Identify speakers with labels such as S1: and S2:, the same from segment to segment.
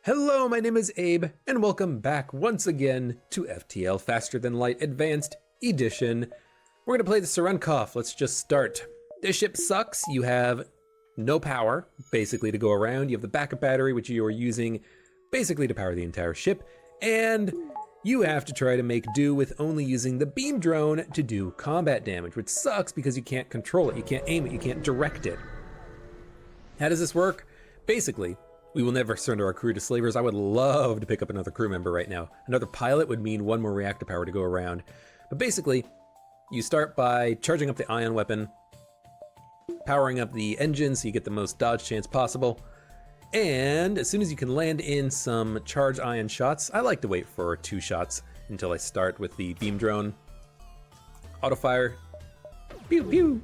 S1: Hello, my name is Abe, and welcome back once again to FTL Faster Than Light Advanced Edition. We're gonna play the Cerenkov. Let's just start. This ship sucks. You have no power, basically, to go around. You have the backup battery, which you are using basically to power the entire ship, and you have to try to make do with only using the beam drone to do combat damage, which sucks because you can't control it, you can't aim it, you can't direct it. How does this work? Basically, we will never surrender our crew to slavers. I would love to pick up another crew member right now. Another pilot would mean one more reactor power to go around. But basically, you start by charging up the ion weapon, powering up the engine so you get the most dodge chance possible. And as soon as you can land in some charge ion shots, I like to wait for 2 shots until I start with the beam drone. Auto fire, pew pew.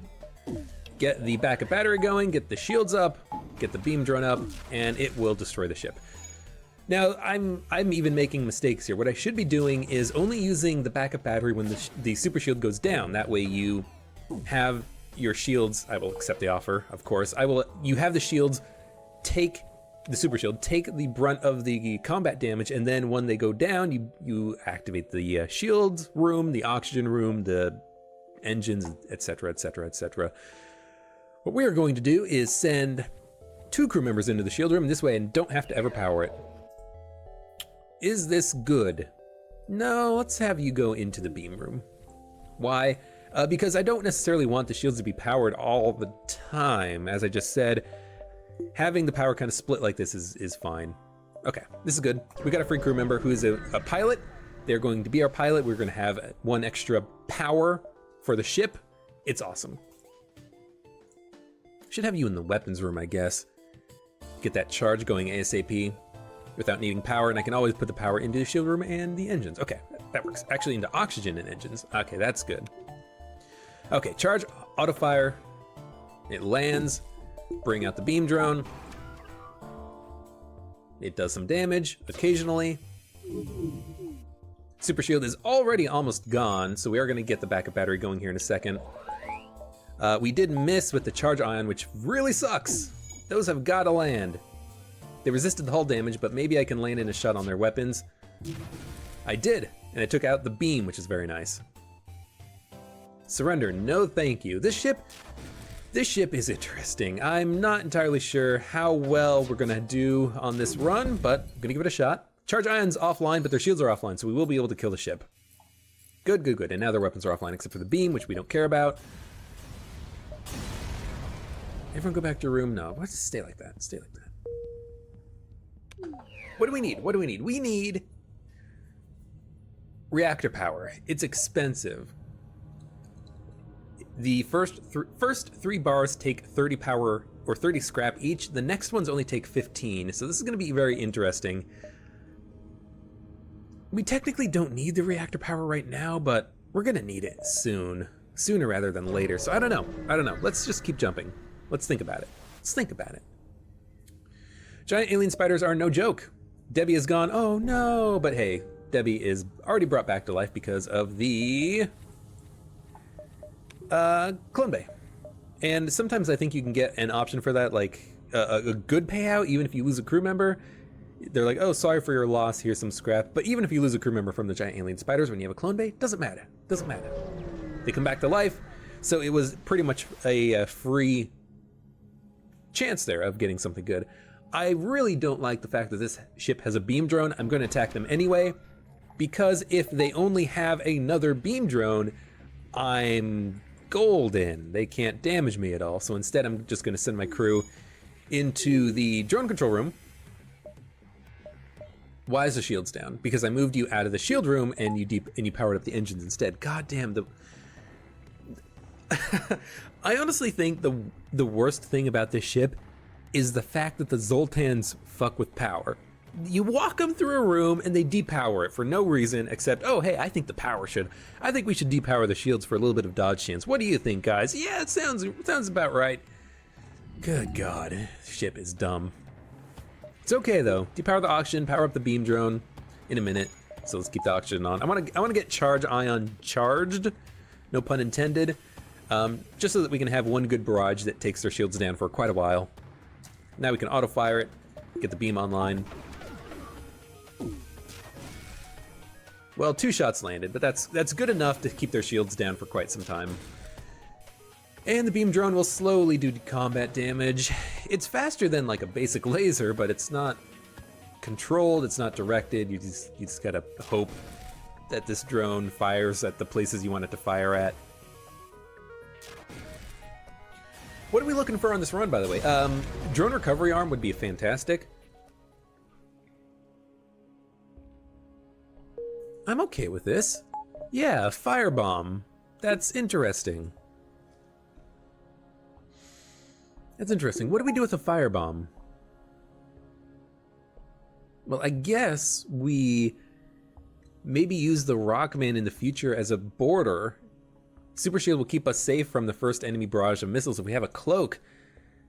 S1: Get the backup battery going, get the shields up, get the beam drone up, and it will destroy the ship. Now, I'm even making mistakes here. What I should be doing is only using the backup battery when the super shield goes down. That way you have your shields, I will accept the offer, of course. You have the shields take the super shield, take the brunt of the combat damage, and then when they go down, you activate the shield room, the oxygen room, the engines, etc., etc., etc. What we are going to do is send 2 crew members into the shield room this way and don't have to ever power it. Is this good? No, let's have you go into the beam room. Why? Because I don't necessarily want the shields to be powered all the time. As I just said, having the power kind of split like this is fine. Okay, this is good. We got a free crew member who is a pilot. They're going to be our pilot. We're going to have 1 extra power for the ship. It's awesome. Should have you in the weapons room, I guess. Get that charge going ASAP without needing power, and I can always put the power into the shield room and the engines. Okay, that works. Actually into oxygen and engines. Okay, that's good. Okay, charge, auto fire. It lands. Bring out the beam drone. It does some damage occasionally. Super shield is already almost gone, so we are gonna get the backup battery going here in a second. We did miss with the charge ion, which really sucks. Those have gotta land. They resisted the hull damage, but maybe I can land in a shot on their weapons. I did, and I took out the beam, which is very nice. Surrender, no thank you. This ship is interesting. I'm not entirely sure how well we're gonna do on this run, but I'm gonna give it a shot. Charge ion's offline, but their shields are offline, so we will be able to kill the ship. Good, good, good. And now their weapons are offline except for the beam, which we don't care about. Everyone go back to your room? No, let's stay like that, stay like that. What do we need? What do we need? We need reactor power. It's expensive. The first 3 bars take 30 power or 30 scrap each. The next ones only take 15. So this is gonna be very interesting. We technically don't need the reactor power right now, but we're gonna need it soon. Sooner rather than later. So I don't know. Let's just keep jumping. Let's think about it. Let's think about it. Giant alien spiders are no joke. Debbie is gone. Oh no, but hey, Debbie is already brought back to life because of the clone bay. And sometimes I think you can get an option for that, like a good payout, even if you lose a crew member. They're like, oh, sorry for your loss, here's some scrap. But even if you lose a crew member from the giant alien spiders when you have a clone bay, doesn't matter, doesn't matter. They come back to life. So it was pretty much a free chance there of getting something good. I really don't like the fact that this ship has a beam drone. I'm going to attack them anyway, because if they only have another beam drone, I'm golden. They can't damage me at all. So instead, I'm just going to send my crew into the drone control room. Why is the shields down? Because I moved you out of the shield room and you powered up the engines instead. God damn, I honestly think the worst thing about this ship is the fact that the Zoltans fuck with power. You walk them through a room and they depower it for no reason except, oh hey, I think we should depower the shields for a little bit of dodge chance. What do you think, guys? Yeah, it sounds about right. Good God, this ship is dumb. It's okay though. Depower the oxygen, power up the beam drone in a minute. So let's keep the oxygen on. I want to get charge ion charged, no pun intended. Just so that we can have 1 good barrage that takes their shields down for quite a while. Now we can auto fire it, get the beam online. Well, 2 shots landed, but that's good enough to keep their shields down for quite some time. And the beam drone will slowly do combat damage. It's faster than like a basic laser, but it's not controlled, it's not directed. You just gotta hope that this drone fires at the places you want it to fire at. What are we looking for on this run, by the way? Drone recovery arm would be fantastic. I'm okay with this. Yeah, firebomb. That's interesting. That's interesting. What do we do with a firebomb? Well, I guess we maybe use the Rockman in the future as a border. Super Shield will keep us safe from the first enemy barrage of missiles. If we have a cloak,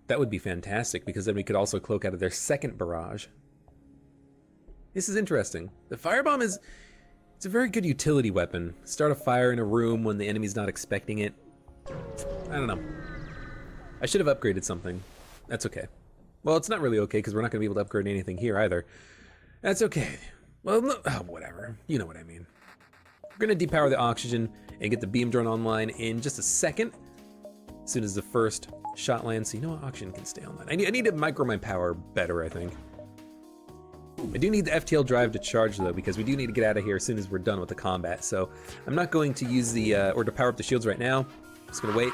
S1: that would be fantastic, because then we could also cloak out of their second barrage. This is interesting. The firebomb it's a very good utility weapon. Start a fire in a room when the enemy's not expecting it. I don't know. I should have upgraded something. That's okay. Well, it's not really okay, because we're not going to be able to upgrade anything here either. That's okay. Well, no, whatever. You know what I mean. We're going to depower the oxygen and get the beam drone online in just a second. As soon as the first shot lands. So you know what? Oxygen can stay online. I need to micro my power better, I think. I do need the FTL drive to charge, though, because we do need to get out of here as soon as we're done with the combat. So I'm not going to use the, or to power up the shields right now. I'm just going to wait,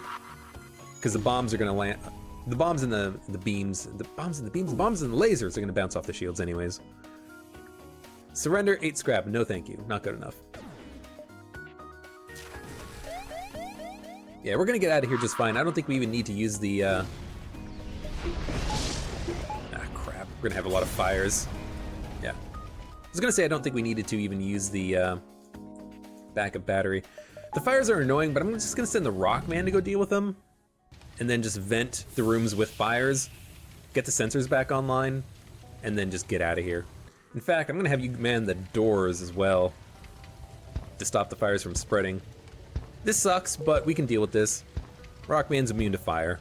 S1: because the bombs are going to land. The bombs and the beams, the bombs and the lasers are going to bounce off the shields anyways. Surrender, 8 scrap. No thank you. Not good enough. Yeah, we're going to get out of here just fine. I don't think we even need to use the... Ah, crap. We're going to have a lot of fires. Yeah. I was going to say I don't think we needed to even use the backup battery. The fires are annoying, but I'm just going to send the Rockman to go deal with them. And then just vent the rooms with fires. Get the sensors back online. And then just get out of here. In fact, I'm going to have you man the doors as well. To stop the fires from spreading. This sucks, but we can deal with this. Rockman's immune to fire.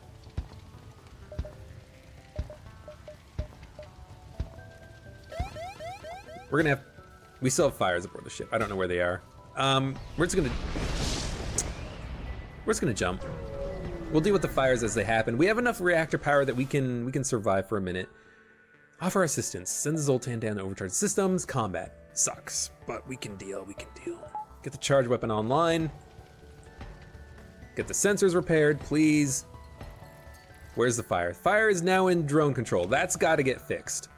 S1: We still have fires aboard the ship. I don't know where they are. We're just gonna jump. We'll deal with the fires as they happen. We have enough reactor power that we can survive for a minute. Offer assistance. Send the Zoltan down to overcharge systems. Combat sucks, but we can deal. Get the charge weapon online. Get the sensors repaired, please. Where's the fire? Fire is now in drone control. That's got to get fixed.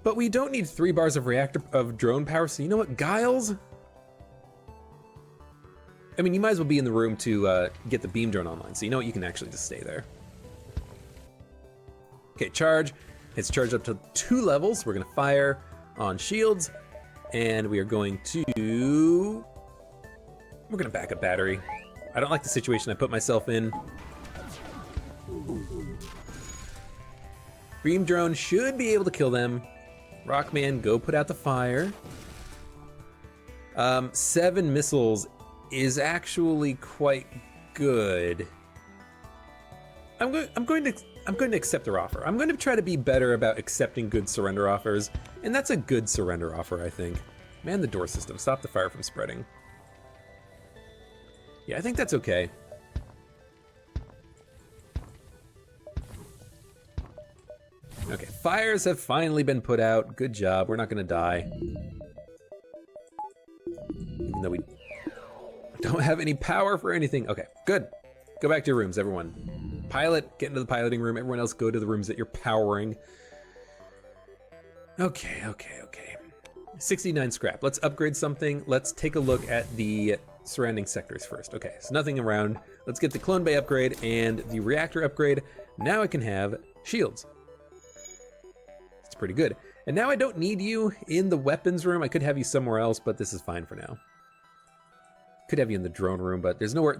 S1: But we don't need 3 bars of drone power, so you know what, Giles? I mean, you might as well be in the room to get the beam drone online, so you know what, you can actually just stay there. Okay, charge. It's charged up to 2 levels. We're gonna fire on shields, and we are going to... We're gonna back up battery. I don't like the situation I put myself in. Beam drone should be able to kill them. Rockman, go put out the fire. 7 missiles is actually quite good. I'm going to accept their offer. I'm going to try to be better about accepting good surrender offers, and that's a good surrender offer, I think. Man the door system. Stop the fire from spreading. Yeah, I think that's okay. Okay, fires have finally been put out. Good job. We're not gonna die. Even though we don't have any power for anything. Okay, good. Go back to your rooms, everyone. Pilot, get into the piloting room. Everyone else go to the rooms that you're powering. Okay. 69 scrap. Let's upgrade something. Let's take a look at the surrounding sectors first. Okay, so nothing around. Let's get the clone bay upgrade and the reactor upgrade. Now I can have shields. It's pretty good. And now I don't need you in the weapons room. I could have you somewhere else, but this is fine for now. Could have you in the drone room, but there's nowhere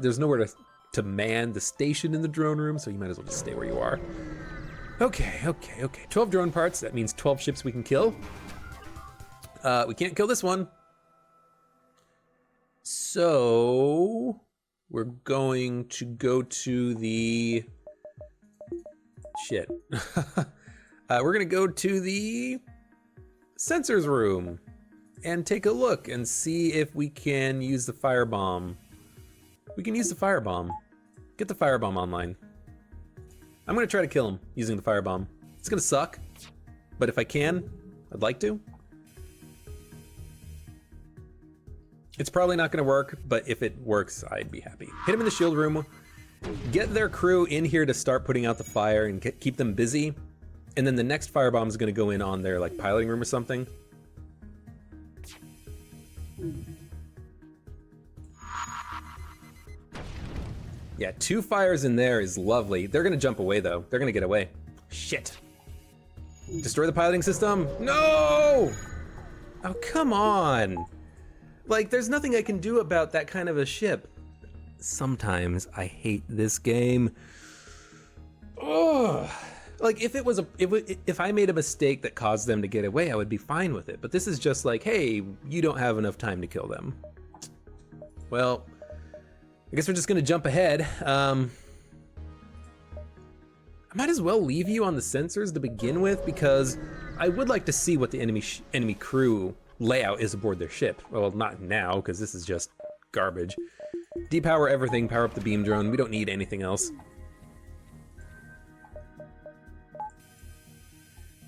S1: to man the station in the drone room, so you might as well just stay where you are. Okay. 12 drone parts. That means 12 ships we can kill. We can't kill this one. So we're going to go to the shit. We're gonna go to the sensors room. and take a look and see if we can use the firebomb. We can use the firebomb. Get the firebomb online. I'm gonna try to kill him using the firebomb. It's gonna suck, but if I can, I'd like to. It's probably not gonna work, but if it works, I'd be happy. Hit him in the shield room. Get their crew in here to start putting out the fire and keep them busy. And then the next firebomb is gonna go in on their like piloting room or something. Yeah, 2 fires in there is lovely. They're gonna jump away though. They're gonna get away. Shit. Destroy the piloting system? No! Oh, come on. Like, there's nothing I can do about that kind of a ship. Sometimes I hate this game. Ugh. Like, if I made a mistake that caused them to get away, I would be fine with it. But this is just like, hey, you don't have enough time to kill them. Well, I guess we're just gonna jump ahead. I might as well leave you on the sensors to begin with, because I would like to see what the enemy crew layout is aboard their ship. Well, not now, because this is just garbage. Depower everything, power up the beam drone. We don't need anything else.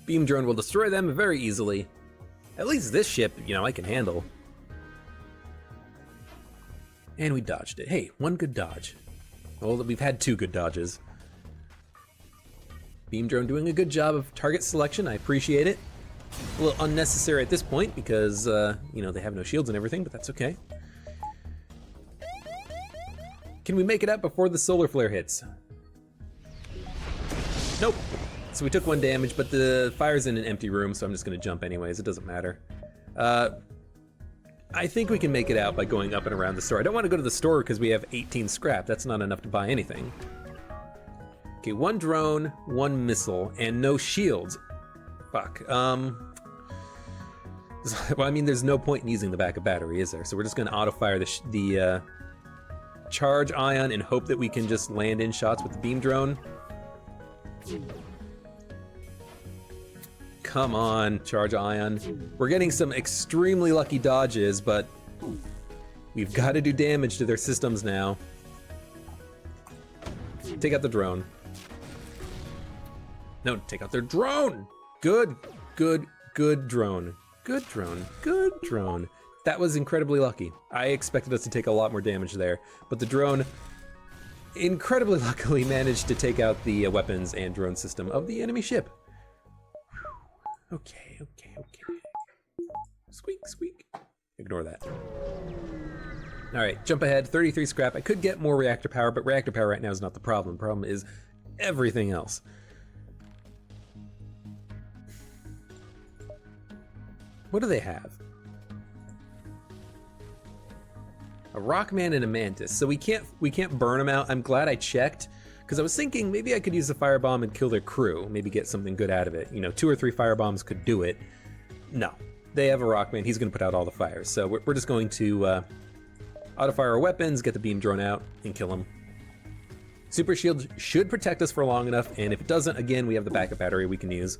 S1: Beam drone will destroy them very easily. At least this ship, you know, I can handle. And we dodged it. Hey, 1 good dodge. Well, we've had 2 good dodges. Beam drone doing a good job of target selection. I appreciate it. A little unnecessary at this point because, you know, they have no shields and everything, but that's okay. Can we make it up before the solar flare hits? Nope. So we took 1 damage, but the fire's in an empty room, so I'm just gonna jump anyways. It doesn't matter. I think we can make it out by going up and around the store. I don't want to go to the store because we have 18 scrap. That's not enough to buy anything. Okay, 1 drone, 1 missile, and no shields. Fuck. Well, I mean, there's no point in using the backup battery, is there? So we're just going to auto-fire the charge ion and hope that we can just land in shots with the beam drone. Come on, charge ion. We're getting some extremely lucky dodges, but we've got to do damage to their systems now. Take out the drone. No, take out their drone! Good, good, good drone. Good drone, good drone. That was incredibly lucky. I expected us to take a lot more damage there, but the drone incredibly luckily managed to take out the weapons and drone system of the enemy ship. Okay, okay, okay. Squeak, squeak. Ignore that. All right, jump ahead, 33 scrap. I could get more reactor power, but reactor power right now is not the problem. The problem is everything else. What do they have? A Rockman and a Mantis. So we can't burn them out. I'm glad I checked, because I was thinking maybe I could use the firebomb and kill their crew, maybe get something good out of it. You know, 2 or 3 firebombs could do it. No, they have a Rockman. He's going to put out all the fires. So we're just going to auto-fire our weapons, get the beam drone out, and kill him. Super shield should protect us for long enough, and if it doesn't, again, we have the backup battery we can use.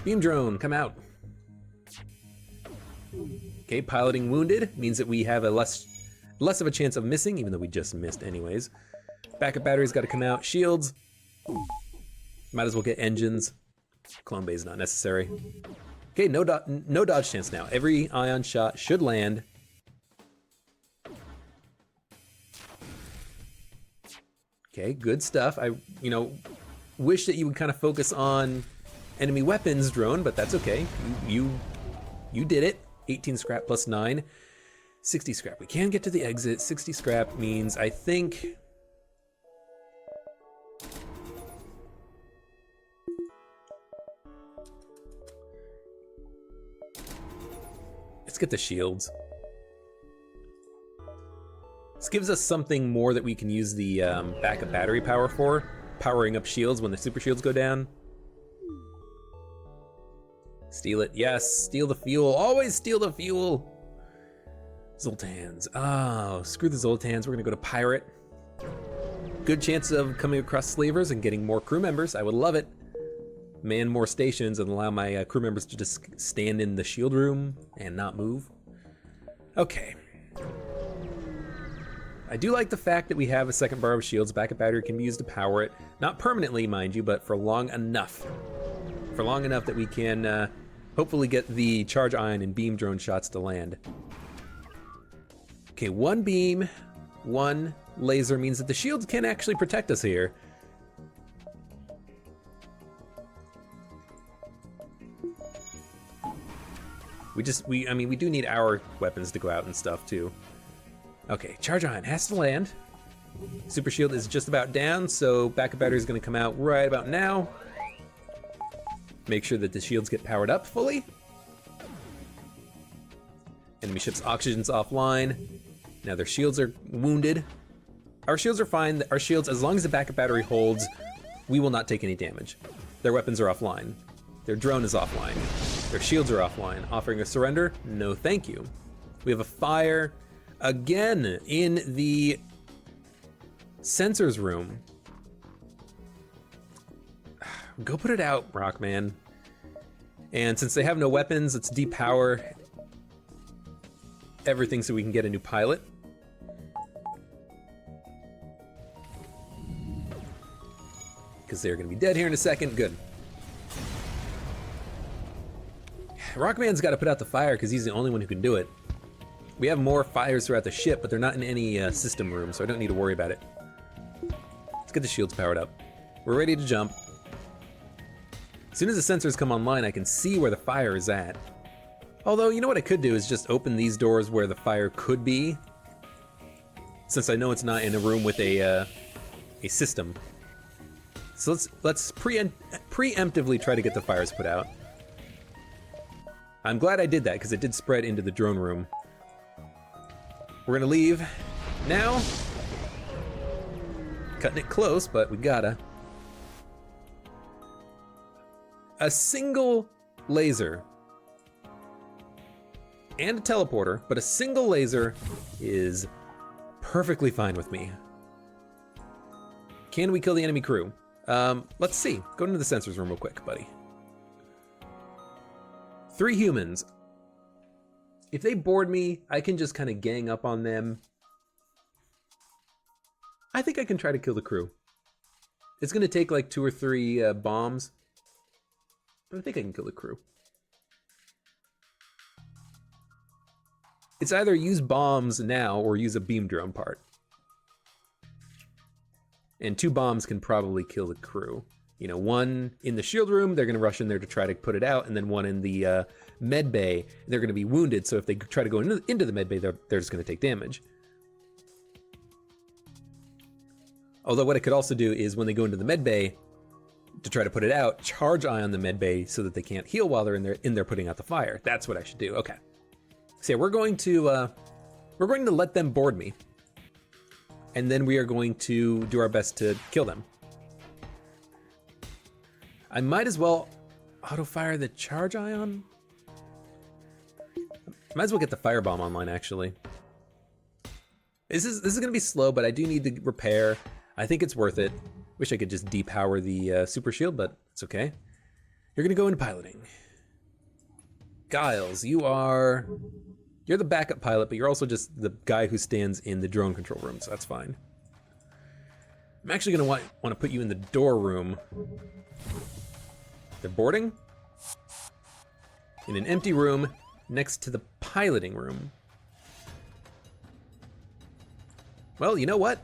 S1: Beam drone, come out. Okay, piloting wounded means that we have a less of a chance of missing, even though we just missed anyways. Backup battery's got to come out. Shields. Might as well get engines. Clone bay is not necessary. Okay, no dodge chance now. Every ion shot should land. Okay, good stuff. I, you know, wish that you would kind of focus on enemy weapons drone, but that's okay. You did it. 18 scrap plus 9. 60 scrap. We can get to the exit. 60 scrap means, I think... Let's get the shields. This gives us something more that we can use the backup battery power for. Powering up shields when the super shields go down. Steal it. Yes, steal the fuel. Always steal the fuel. Zoltans. Oh, screw the Zoltans. We're gonna go to pirate. Good chance of coming across slavers and getting more crew members. I would love it. man more stations and allow my crew members to just stand in the shield room and not move. Okay. I do like the fact that we have a second bar of shields. Backup battery can be used to power it. Not permanently, mind you, but for long enough. For long enough that we can hopefully get the charge ion and beam drone shots to land. Okay, one beam, one laser means that the shields can actually protect us here. I mean, we do need our weapons to go out and stuff too. Okay, charge ion has to land. Super shield is just about down, so backup battery is going to come out right about now. Make sure that the shields get powered up fully. Enemy ship's oxygen's offline. Now their shields are wounded. Our shields are fine. Our shields, as long as the backup battery holds, we will not take any damage. Their weapons are offline. Their drone is offline. Their shields are offline. Offering a surrender? No, thank you. We have a fire again in the sensors room. Go put it out, Rockman. And since they have no weapons, let's depower everything so we can get a new pilot. Because they're going to be dead here in a second. Good. Rockman's got to put out the fire because he's the only one who can do it. We have more fires throughout the ship, but they're not in any system room, so I don't need to worry about it. Let's get the shields powered up. We're ready to jump. As soon as the sensors come online, I can see where the fire is at. Although, you know what I could do is just open these doors where the fire could be, since I know it's not in a room with a system. So let's preemptively try to get the fires put out. I'm glad I did that, because it did spread into the drone room. We're gonna leave now. Cutting it close, but we gotta. A single laser and a teleporter, but a single laser is perfectly fine with me. Can we kill the enemy crew? Let's see. Go into the sensors room real quick, buddy. 3 humans. If they board me, I can just kind of gang up on them. I think I can try to kill the crew. It's gonna take like 2 or 3 bombs, but I think I can kill the crew. It's either use bombs now or use a beam drone part. And 2 bombs can probably kill the crew. You know, 1 in the shield room, they're gonna rush in there to try to put it out, and then 1 in the med bay, they're gonna be wounded, so if they try to go into the med bay, they're just gonna take damage. Although what I could also do is when they go into the med bay, to try to put it out, charge ion the med bay so that they can't heal while they're in there putting out the fire. That's what I should do, okay. So yeah, we're going to let them board me. And then we are going to do our best to kill them. I might as well auto-fire the charge ion. Might as well get the firebomb online, actually. This is gonna be slow, but I do need to repair. I think it's worth it. Wish I could just depower the super shield, but it's okay. You're gonna go into piloting. Giles, you're the backup pilot, but you're also just the guy who stands in the drone control room, so that's fine. I'm actually gonna want to put you in the door room. They're boarding? In an empty room next to the piloting room. Well, you know what?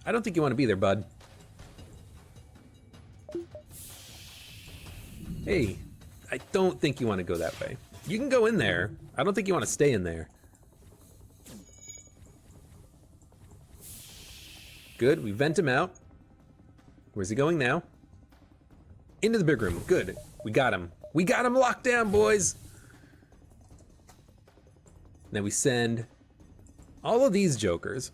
S1: I don't think you want to be there, bud. Hey, I don't think you want to go that way. You can go in there. I don't think you want to stay in there. Good, we vent him out. Where's he going now? Into the big room, good. We got him. We got him locked down, boys. Now we send all of these jokers.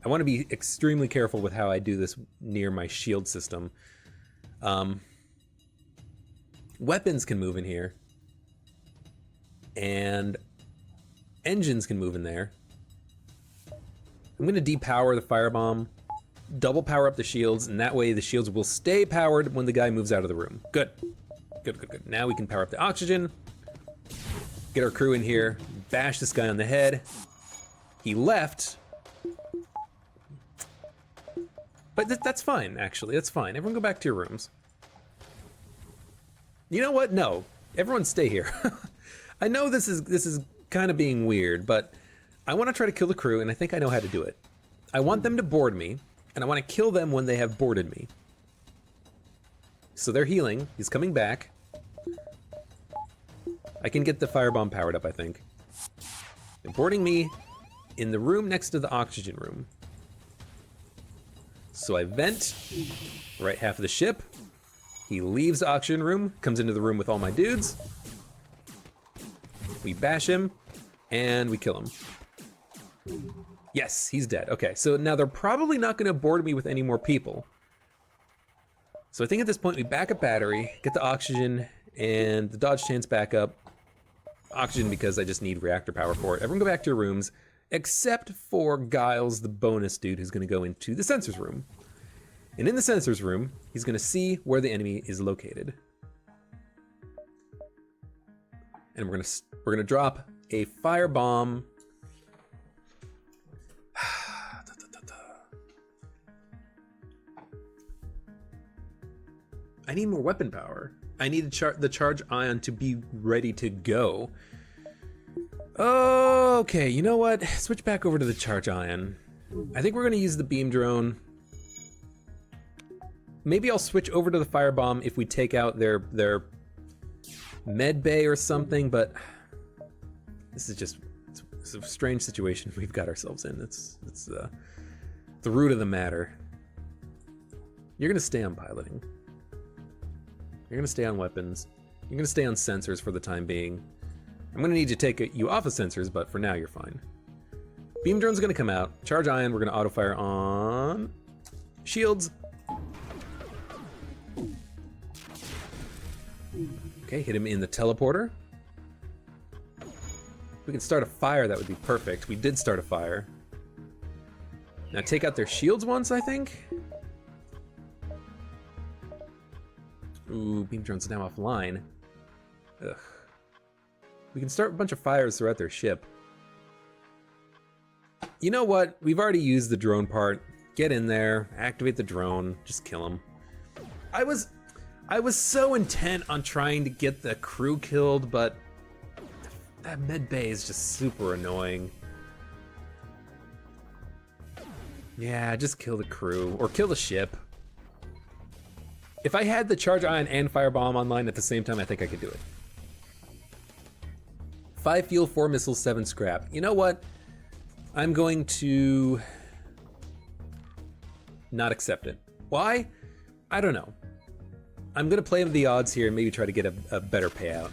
S1: I want to be extremely careful with how I do this near my shield system. Weapons can move in here. And engines can move in there. I'm gonna depower the firebomb double power up the shields, and that way the shields will stay powered when the guy moves out of the room. Good. Good, good, good. Now we can power up the oxygen, get our crew in here, bash this guy on the head. He left. But that's fine, actually. That's fine. Everyone go back to your rooms. You know what? No. Everyone stay here. I know this is kind of being weird, but I want to try to kill the crew, and I think I know how to do it. I want them to board me, and I want to kill them when they have boarded me. So they're healing. He's coming back. I can get the firebomb powered up, I think. They're boarding me in the room next to the oxygen room. So I vent right half of the ship. He leaves the oxygen room, comes into the room with all my dudes. We bash him, and we kill him. Yes, he's dead. Okay, so now they're probably not going to board me with any more people. So I think at this point we back up battery, get the oxygen, and the dodge chance back up. Oxygen because I just need reactor power for it. Everyone go back to your rooms, except for Giles, the bonus dude, who's going to go into the sensors room. And in the sensors room, he's going to see where the enemy is located. And we're going to drop a firebomb. I need more weapon power. I need the charge ion to be ready to go. Okay, you know what? Switch back over to the charge ion. I think we're gonna use the beam drone. Maybe I'll switch over to the firebomb if we take out their med bay or something, but this is just, it's a strange situation we've got ourselves in. It's the root of the matter. You're gonna stay on piloting. You're gonna stay on weapons. You're gonna stay on sensors for the time being. I'm gonna need to take you off of sensors, but for now you're fine. Beam drone's gonna come out. Charge ion, we're gonna auto fire on shields. Okay, hit him in the teleporter. If we can start a fire, that would be perfect. We did start a fire. Now take out their shields once, I think. Ooh, beam drone's now offline. Ugh. We can start a bunch of fires throughout their ship. You know what? We've already used the drone part. Get in there, activate the drone, just kill him. I was so intent on trying to get the crew killed, but that med bay is just super annoying. Yeah, just kill the crew, or kill the ship. If I had the charge ion and firebomb online at the same time, I think I could do it. 5 fuel, 4 missiles, 7 scrap. You know what? I'm going to not accept it. Why? I don't know. I'm gonna play the odds here and maybe try to get a better payout.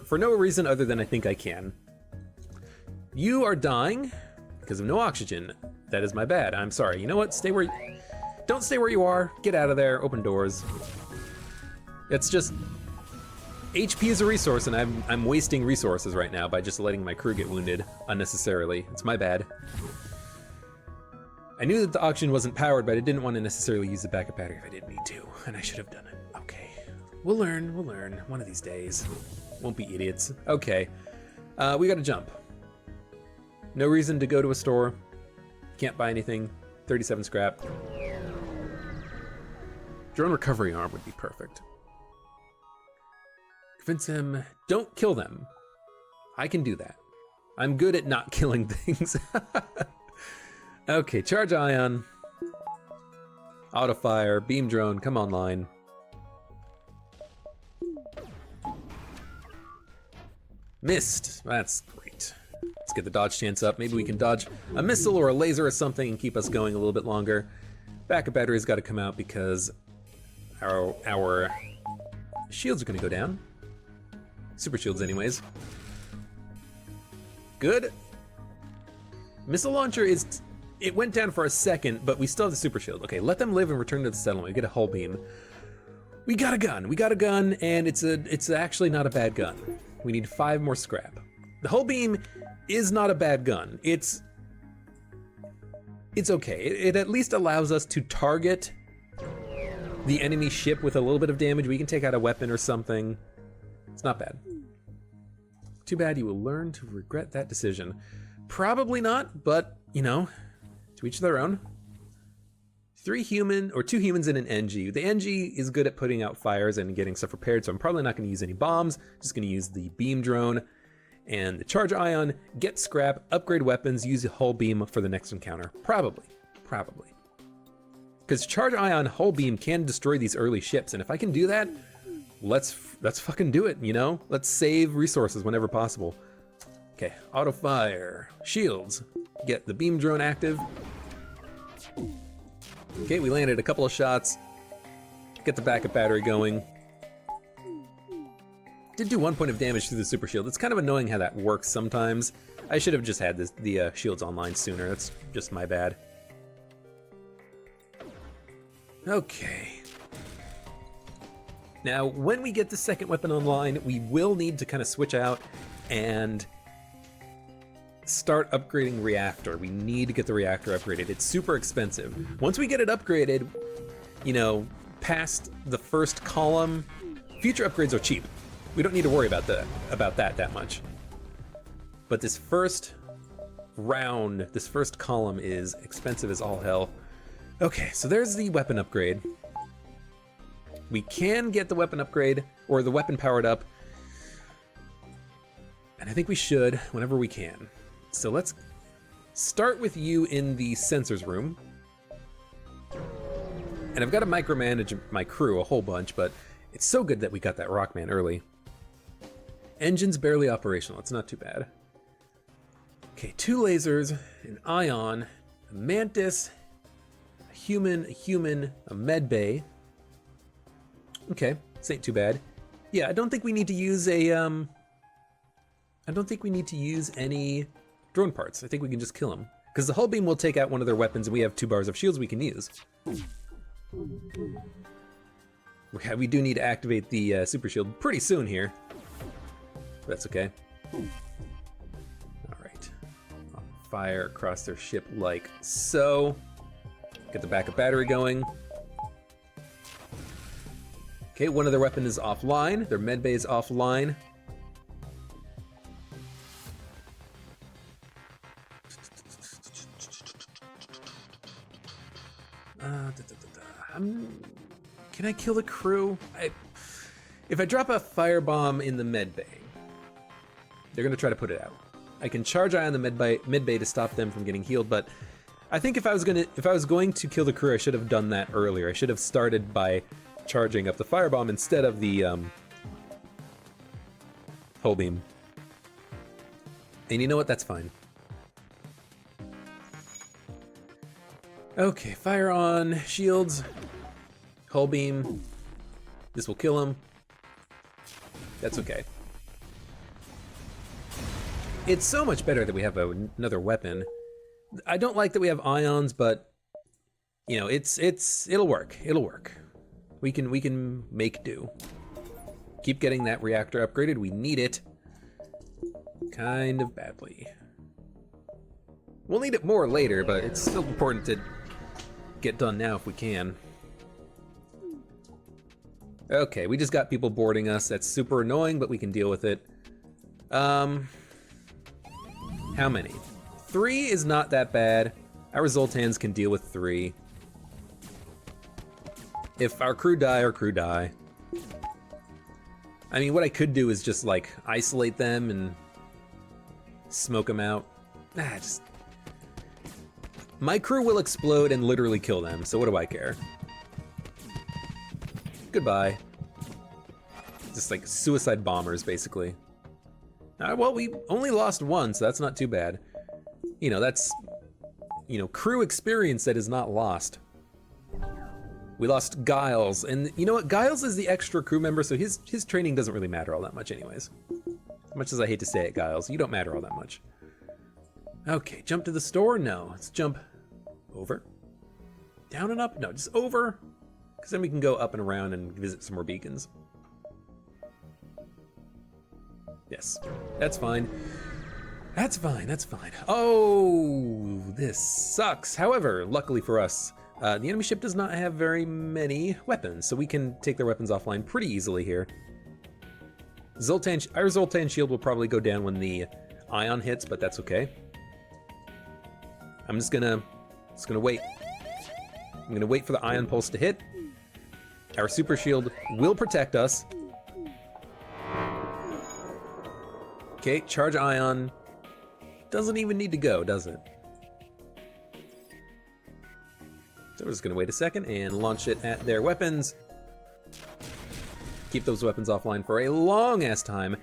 S1: For no reason other than I think I can. You are dying because of no oxygen. That is my bad. I'm sorry. You know what? Don't stay where you are. Get out of there. Open doors. It's just HP is a resource, and I'm wasting resources right now by just letting my crew get wounded unnecessarily. It's my bad. I knew that the oxygen wasn't powered, but I didn't want to necessarily use the backup battery if I didn't need to, and I should have done it. Okay, we'll learn one of these days. Won't be idiots. Okay, we gotta jump. No reason to go to a store. Can't buy anything. 37 scrap. Drone recovery arm would be perfect. Convince him, don't kill them. I can do that. I'm good at not killing things. Okay, charge ion. Auto fire, beam drone, come online. Missed, that's great. Let's get the dodge chance up. Maybe we can dodge a missile or a laser or something and keep us going a little bit longer. Backup battery's gotta come out because our shields are gonna go down. Super shields anyways. Good. Missile launcher it went down for a second, but we still have the super shield. Okay, let them live and return to the settlement. We get a hull beam. We got a gun, and it's actually not a bad gun. We need 5 more scrap. The hull beam is not a bad gun. it's okay. It at least allows us to target the enemy ship with a little bit of damage. We can take out a weapon or something. It's not bad. Too bad you will learn to regret that decision. Probably not, but, you know, to each their own. 2 humans and an NG. The NG is good at putting out fires and getting stuff repaired, so I'm probably not going to use any bombs. Just going to use the beam drone and the charge ion, get scrap, upgrade weapons, use a hull beam for the next encounter. Probably. Because charge ion hull beam can destroy these early ships, and if I can do that, let's fucking do it, you know? Let's save resources whenever possible. Okay, auto fire, shields, get the beam drone active. Okay, we landed a couple of shots. Get the backup battery going. Did do 1 point of damage through the super shield. It's kind of annoying how that works sometimes. I should have just had the shields online sooner. That's just my bad. Okay. Now, when we get the second weapon online, we will need to kind of switch out and start upgrading reactor. We need to get the reactor upgraded. It's super expensive. Once we get it upgraded, you know, past the first column, future upgrades are cheap. We don't need to worry about that much. But this first round, this first column is expensive as all hell. Okay, so there's the weapon upgrade. We can get the weapon upgrade, or the weapon powered up, and I think we should whenever we can. So let's start with you in the sensors room. And I've got to micromanage my crew a whole bunch, but it's so good that we got that Rockman early. Engine's barely operational, it's not too bad. Okay, 2 lasers, an ion, a mantis, a human, a med bay. Okay, this ain't too bad. Yeah, I don't think we need to use any drone parts. I think we can just kill them. Because the hull beam will take out one of their weapons, and we have 2 bars of shields we can use. We do need to activate the super shield pretty soon here. That's okay. Alright. Fire across their ship like so. Get the backup battery going. Okay, one of their weapons is offline. Their med bay is offline. Can I kill the crew? If I drop a firebomb in the med bay, they're gonna try to put it out. I can charge eye on the med bay to stop them from getting healed, but I think if I was going to kill the crew, I should have done that earlier. I should have started by charging up the firebomb instead of the hull beam. And you know what? That's fine. Okay, fire on shields. Hull beam. This will kill him. That's okay. It's so much better that we have another weapon. I don't like that we have ions, but you know, it'll work. It'll work. We can make do. Keep getting that reactor upgraded. We need it. Kind of badly. We'll need it more later, but it's still important to get done now if we can. Okay, we just got people boarding us. That's super annoying, but we can deal with it. How many? 3 is not that bad. Our Zoltans can deal with 3. If our crew die, our crew die. I mean, what I could do is just like isolate them and smoke them out. My crew will explode and literally kill them, so what do I care? Goodbye. Just like suicide bombers, basically. Well, we only lost 1, so that's not too bad. You know, that's, you know, crew experience that is not lost. We lost Giles, and you know what? Giles is the extra crew member, so his training doesn't really matter all that much anyways. As much as I hate to say it, Giles, you don't matter all that much. Okay, jump to the store? No, let's jump over. Down and up? No, just over. Because then we can go up and around and visit some more beacons. Yes, that's fine. That's fine, that's fine. Oh, this sucks. However, luckily for us, the enemy ship does not have very many weapons, so we can take their weapons offline pretty easily here. Our Zoltan shield will probably go down when the ion hits, but that's okay. I'm just gonna wait. I'm gonna wait for the ion pulse to hit. Our super shield will protect us. Okay, charge ion. Doesn't even need to go, does it? So we're just gonna wait a second and launch it at their weapons. Keep those weapons offline for a long ass time.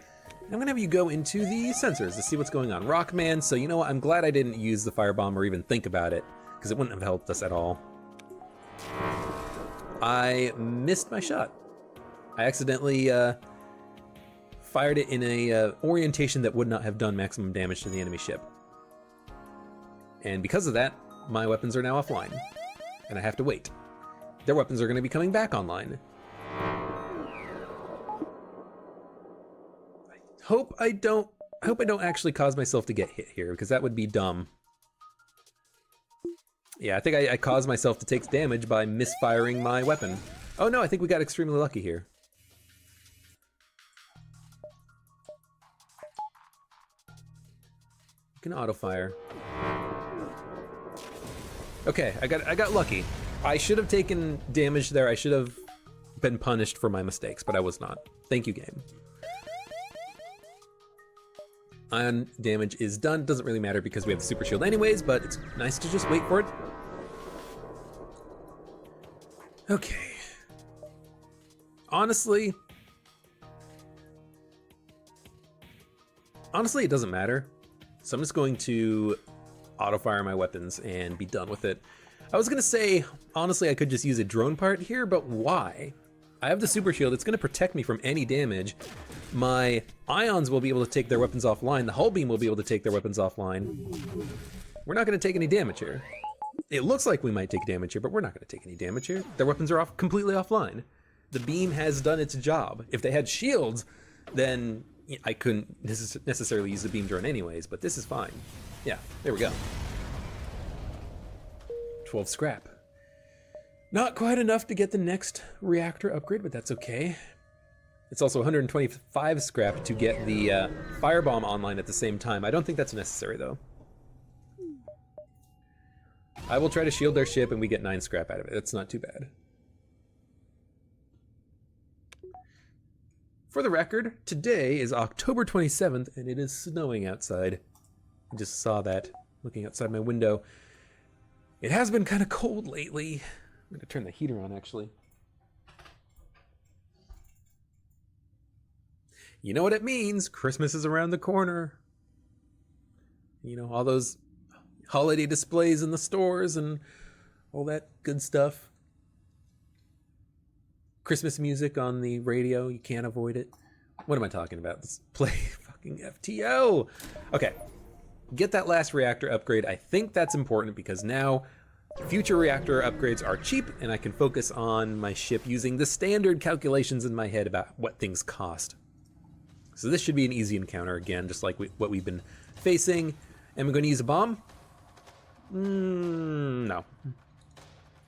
S1: I'm gonna have you go into the sensors to see what's going on. Rockman, so you know what? I'm glad I didn't use the firebomb or even think about it, because it wouldn't have helped us at all. I missed my shot. I accidentally fired it in a orientation that would not have done maximum damage to the enemy ship. And because of that, my weapons are now offline, and I have to wait. Their weapons are gonna be coming back online. I hope I don't actually cause myself to get hit here, because that would be dumb. Yeah, I think I caused myself to take damage by misfiring my weapon. Oh no, I think we got extremely lucky here. You can auto fire. Okay, I got lucky. I should have taken damage there. I should have been punished for my mistakes, but I was not. Thank you, game. Ion damage is done. Doesn't really matter because we have the super shield anyways, but it's nice to just wait for it. Okay. Honestly, it doesn't matter. So I'm just going to auto-fire my weapons and be done with it. I was gonna say, honestly, I could just use a drone part here, but why? I have the super shield. It's gonna protect me from any damage. My ions will be able to take their weapons offline. The hull beam will be able to take their weapons offline. We're not gonna take any damage here. It looks like we might take damage here, but we're not gonna take any damage here. Their weapons are completely offline. The beam has done its job. If they had shields, then I couldn't necessarily use the beam drone anyways, but this is fine. Yeah, there we go. 12 scrap. Not quite enough to get the next reactor upgrade, but that's okay. It's also 125 scrap to get the firebomb online at the same time. I don't think that's necessary though. I will try to shield their ship and we get 9 scrap out of it. That's not too bad. For the record, today is October 27th and it is snowing outside. I just saw that looking outside my window. It has been kind of cold lately. I'm gonna turn the heater on actually. You know what it means, Christmas is around the corner. You know, all those holiday displays in the stores and all that good stuff. Christmas music on the radio, you can't avoid it. What am I talking about? Let's play fucking FTL. Okay, get that last reactor upgrade. I think that's important because now future reactor upgrades are cheap and I can focus on my ship using the standard calculations in my head about what things cost. So this should be an easy encounter again, just like what we've been facing. Am I going to use a bomb? No.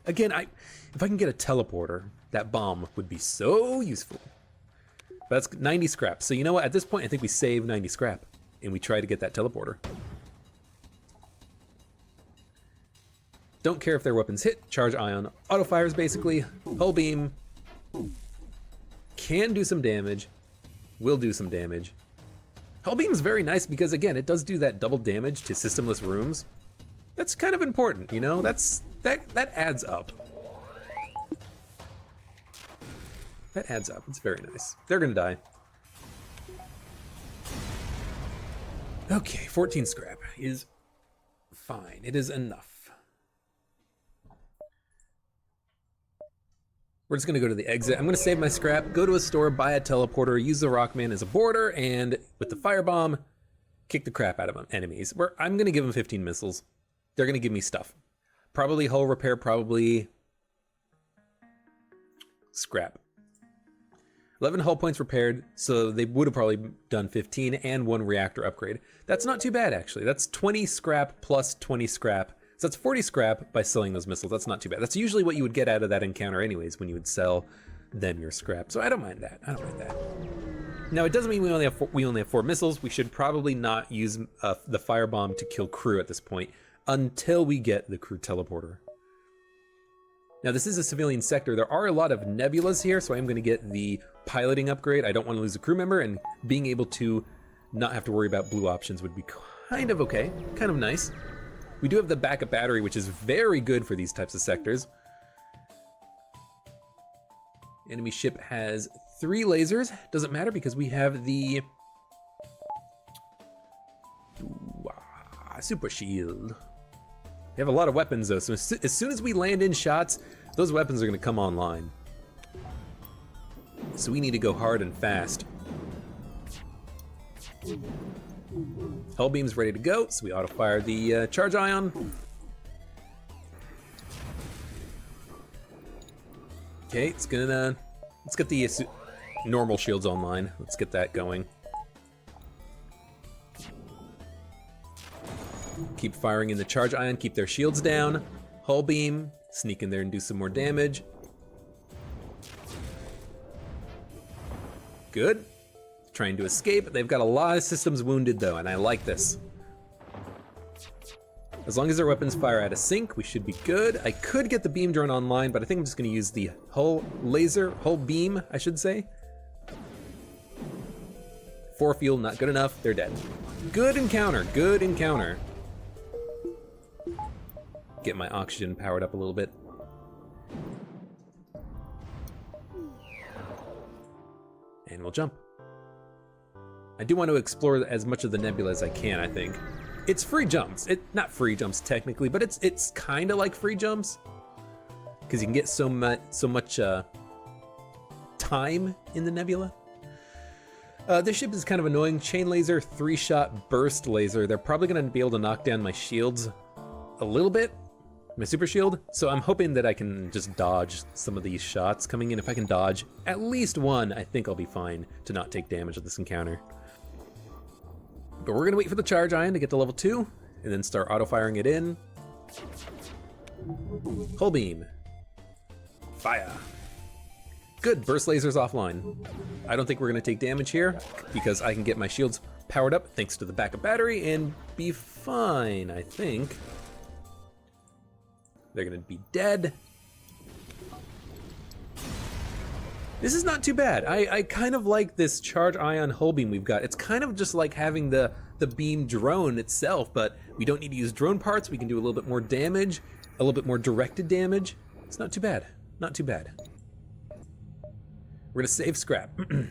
S1: Again, if I can get a teleporter, that bomb would be so useful. But that's 90 scrap. So you know what? At this point, I think we save 90 scrap and we try to get that teleporter. Don't care if their weapons hit. Charge ion. Auto fires basically. Hull beam. Can do some damage. Will do some damage. Hull beam is very nice because again, it does do that double damage to systemless rooms. That's kind of important, you know? That adds up. That adds up. It's very nice. They're gonna die. Okay, 14 scrap is fine. It is enough. We're just gonna go to the exit. I'm gonna save my scrap, go to a store, buy a teleporter, use the Rockman as a border, and with the firebomb, kick the crap out of them enemies. I'm gonna give them 15 missiles. They're gonna give me stuff. Probably hull repair, probably scrap. 11 hull points repaired, so they would have probably done 15 and 1 reactor upgrade. That's not too bad, actually. That's 20 scrap plus 20 scrap. So that's 40 scrap by selling those missiles. That's not too bad. That's usually what you would get out of that encounter anyways, when you would sell them your scrap. So I don't mind that. I don't mind that. Now, it doesn't mean we only have 4 missiles. We should probably not use the firebomb to kill crew at this point until we get the crew teleporter. Now, this is a civilian sector. There are a lot of nebulas here, so I am going to get the piloting upgrade. I don't want to lose a crew member, and being able to not have to worry about blue options would be kind of okay, kind of nice. We do have the backup battery, which is very good for these types of sectors. Enemy ship has 3 lasers. Doesn't matter because we have the super shield. We have a lot of weapons though, so as soon as we land in shots, those weapons are going to come online. So we need to go hard and fast. Hull beam's ready to go, so we auto fire the charge ion. Okay, let's get the normal shields online. Let's get that going. Keep firing in the charge ion, keep their shields down. Hull beam, sneak in there and do some more damage. Good. Trying to escape. They've got a lot of systems wounded though, and I like this. As long as their weapons fire out of sync, we should be good. I could get the beam drone online, but I think I'm just gonna use the hull beam, I should say. 4 fuel, not good enough, they're dead. Good encounter, good encounter. Get my oxygen powered up a little bit. And we'll jump. I do want to explore as much of the nebula as I can, I think. It's free jumps. Not free jumps technically, but it's kind of like free jumps. Because you can get so much time in the nebula. This ship is kind of annoying. Chain laser, 3-shot burst laser. They're probably going to be able to knock down my shields a little bit. My super shield. So I'm hoping that I can just dodge some of these shots coming in. If I can dodge at least one, I think I'll be fine to not take damage of this encounter. But we're gonna wait for the charge ion to get to level 2 and then start auto firing it in. Hull beam. Fire. Good, burst lasers offline. I don't think we're gonna take damage here because I can get my shields powered up thanks to the backup battery and be fine, I think. They're gonna be dead. This is not too bad. I kind of like this charge ion hull beam we've got. It's kind of just like having the beam drone itself, but we don't need to use drone parts. We can do a little bit more damage, a little bit more directed damage. It's not too bad, not too bad. We're gonna save scrap. We're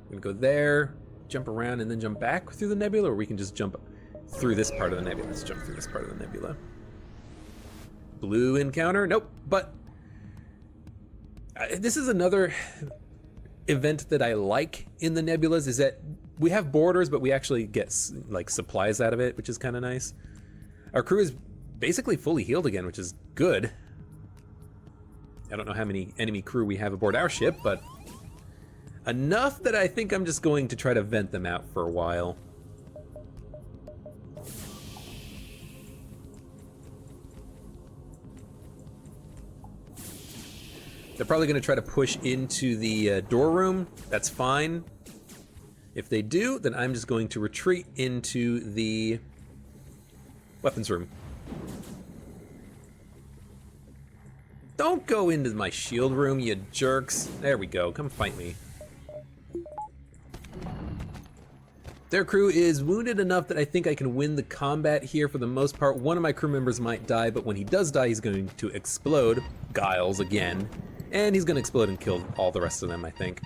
S1: gonna go there, jump around, and then jump back through the nebula, or we can just jump through this part of the nebula. Let's jump through this part of the nebula. Blue encounter, nope, but this is another event that I like in the nebulas, is that we have borders, but we actually get like supplies out of it, which is kind of nice. Our crew is basically fully healed again, which is good. I don't know how many enemy crew we have aboard our ship, but enough that I think I'm just going to try to vent them out for a while. They're probably going to try to push into the door room. That's fine. If they do, then I'm just going to retreat into the weapons room. Don't go into my shield room, you jerks. There we go. Come fight me. Their crew is wounded enough that I think I can win the combat here for the most part. One of my crew members might die, but when he does die, he's going to explode. Giles again. And he's gonna explode and kill all the rest of them, I think.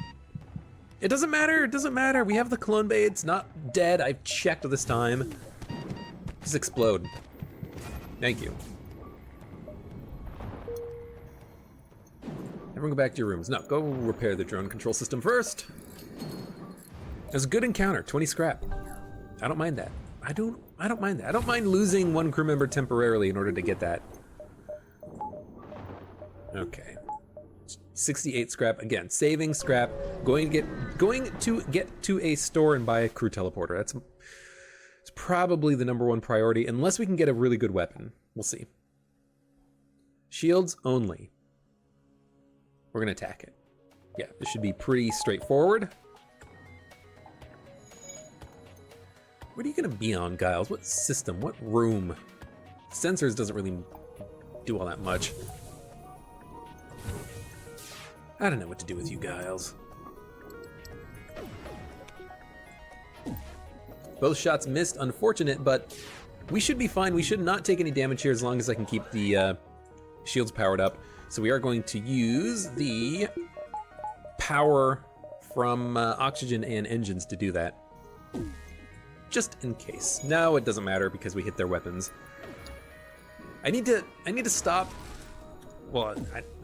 S1: It doesn't matter, it doesn't matter. We have the clone bay, it's not dead. I've checked this time. Just explode. Thank you. Everyone go back to your rooms. No, go repair the drone control system first. It was a good encounter, 20 scrap. I don't mind that. I don't mind that. I don't mind losing one crew member temporarily in order to get that. Okay. 68 scrap. Again, saving scrap. Going to get to a store and buy a crew teleporter. It's probably the #1 priority, unless we can get a really good weapon. We'll see. Shields only. We're gonna attack it. Yeah, this should be pretty straightforward. What are you gonna be on, Giles? What system? What room? Sensors doesn't really do all that much. I don't know what to do with you, Giles. Both shots missed, unfortunate, but we should be fine. We should not take any damage here as long as I can keep the shields powered up. So we are going to use the power from oxygen and engines to do that. Just in case. No, it doesn't matter because we hit their weapons. I need to stop. Well,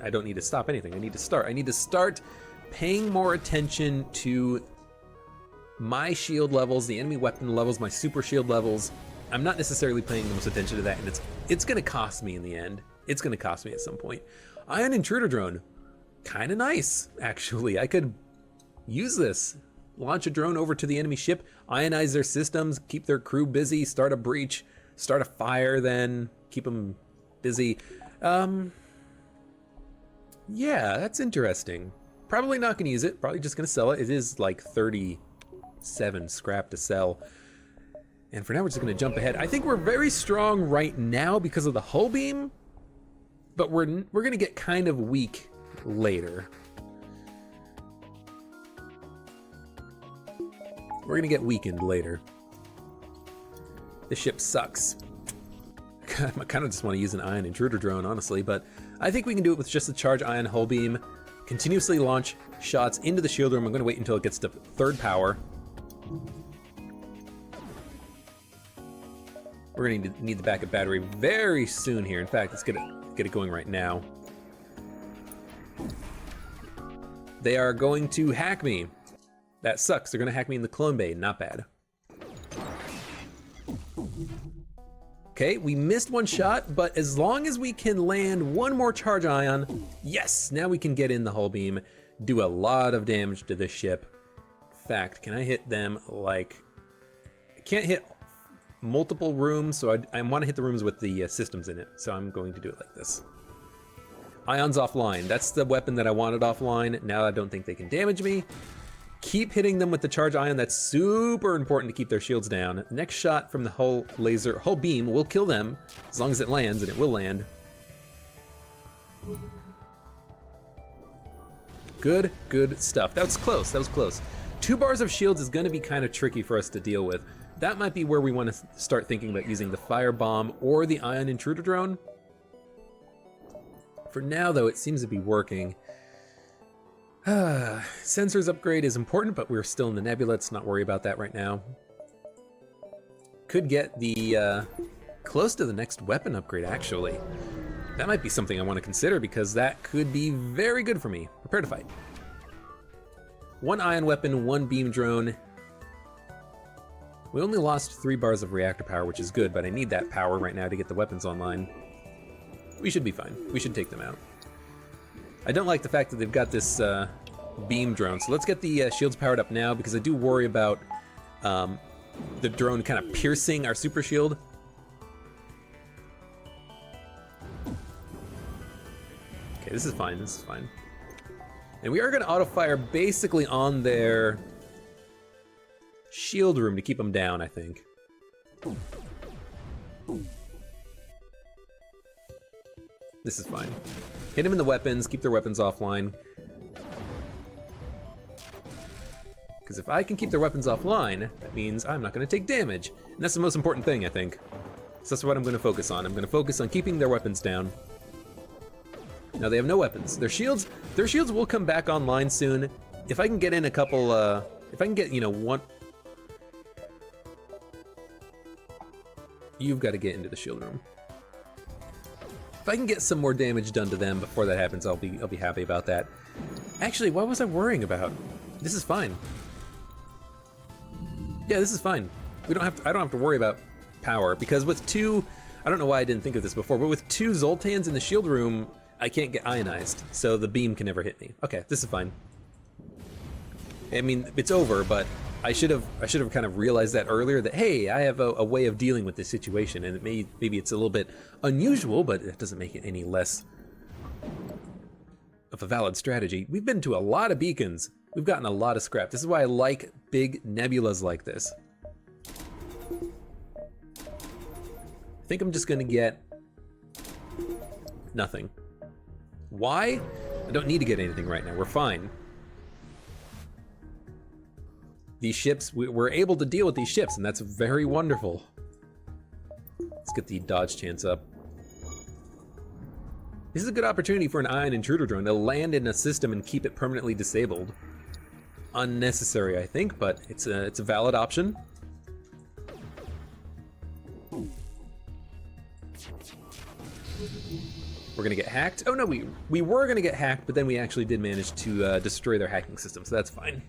S1: I don't need to stop anything. I need to start paying more attention to my shield levels, the enemy weapon levels, my super shield levels. I'm not necessarily paying the most attention to that, and it's gonna cost me in the end. It's gonna cost me at some point. Ion intruder drone, kind of nice, actually. I could use this. Launch a drone over to the enemy ship, ionize their systems, keep their crew busy, start a breach, start a fire, then keep them busy. Yeah, that's interesting. Probably not gonna use it, probably just gonna sell it. It is like 37 scrap to sell. And for now, we're just gonna jump ahead. I think we're very strong right now because of the hull beam, but we're gonna get kind of weak later. We're gonna get weakened later. This ship sucks. I kind of just want to use an ion intruder drone, honestly, but I think we can do it with just the charge ion hull beam. Continuously launch shots into the shield room. I'm gonna wait until it gets to 3rd power. We're gonna need the backup battery very soon here. In fact, let's get it going right now. They are going to hack me. That sucks. They're gonna hack me in the clone bay. Not bad. Okay, we missed one shot, but as long as we can land one more charge ion, yes, now we can get in the hull beam, do a lot of damage to this ship. In fact, can I hit them like... I can't hit multiple rooms, so I want to hit the rooms with the systems in it, so I'm going to do it like this. Ions offline. That's the weapon that I wanted offline. Now I don't think they can damage me. Keep hitting them with the charge ion. That's super important to keep their shields down. Next shot from the hull beam will kill them, as long as it lands, and it will land. Good stuff. That was close, that was close. 2 bars of shields is gonna be kind of tricky for us to deal with. That might be where we want to start thinking about using the firebomb or the ion intruder drone. For now, though, it seems to be working. Sensors upgrade is important, but we're still in the nebula. Let's not worry about that right now. Could get the close to the next weapon upgrade, actually. That might be something I want to consider because that could be very good for me. Prepare to fight. 1 ion weapon, 1 beam drone. We only lost 3 bars of reactor power, which is good, but I need that power right now to get the weapons online. We should be fine. We should take them out. I don't like the fact that they've got this beam drone, so let's get the shields powered up now because I do worry about the drone kind of piercing our super shield. Okay, this is fine, this is fine. And we are going to auto-fire basically on their shield room to keep them down, I think. This is fine. Hit them in the weapons, keep their weapons offline. Because if I can keep their weapons offline, that means I'm not going to take damage. And that's the most important thing, I think. So that's what I'm going to focus on. I'm going to focus on keeping their weapons down. Now they have no weapons. Their shields will come back online soon. If I can get in a couple, if I can get, you know, one... You've got to get into the shield room. If I can get some more damage done to them before that happens, I'll be happy about that. Actually, what was I worrying about? This is fine. Yeah, this is fine. I don't have to worry about power because with 2, I don't know why I didn't think of this before, but with 2 Zoltans in the shield room, I can't get ionized, so the beam can never hit me. Okay, this is fine. I mean, it's over, but I should have kind of realized that earlier, that hey, I have a way of dealing with this situation, and maybe it's a little bit unusual, but it doesn't make it any less of a valid strategy. We've been to a lot of beacons. We've gotten a lot of scrap. This is why I like big nebulas like this. I think I'm just gonna get nothing. Why? I don't need to get anything right now. We're fine. These ships, we're able to deal with these ships, and that's very wonderful. Let's get the dodge chance up. This is a good opportunity for an ion intruder drone to land in a system and keep it permanently disabled. Unnecessary, I think, but it's a valid option. We're gonna get hacked. Oh no, we were gonna get hacked, but then we actually did manage to destroy their hacking system, so that's fine.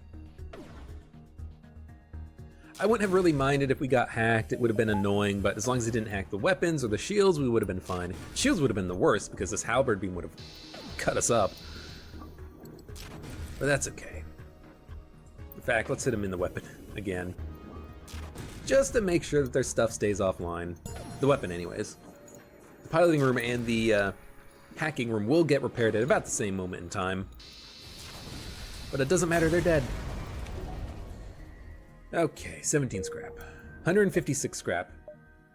S1: I wouldn't have really minded if we got hacked. It would have been annoying, but as long as it didn't hack the weapons or the shields, we would have been fine. Shields would have been the worst because this halberd beam would have cut us up. But that's okay. In fact, let's hit them in the weapon again. Just to make sure that their stuff stays offline. The weapon anyways. The piloting room and the hacking room will get repaired at about the same moment in time. But it doesn't matter, they're dead. Okay, 17 scrap. 156 scrap.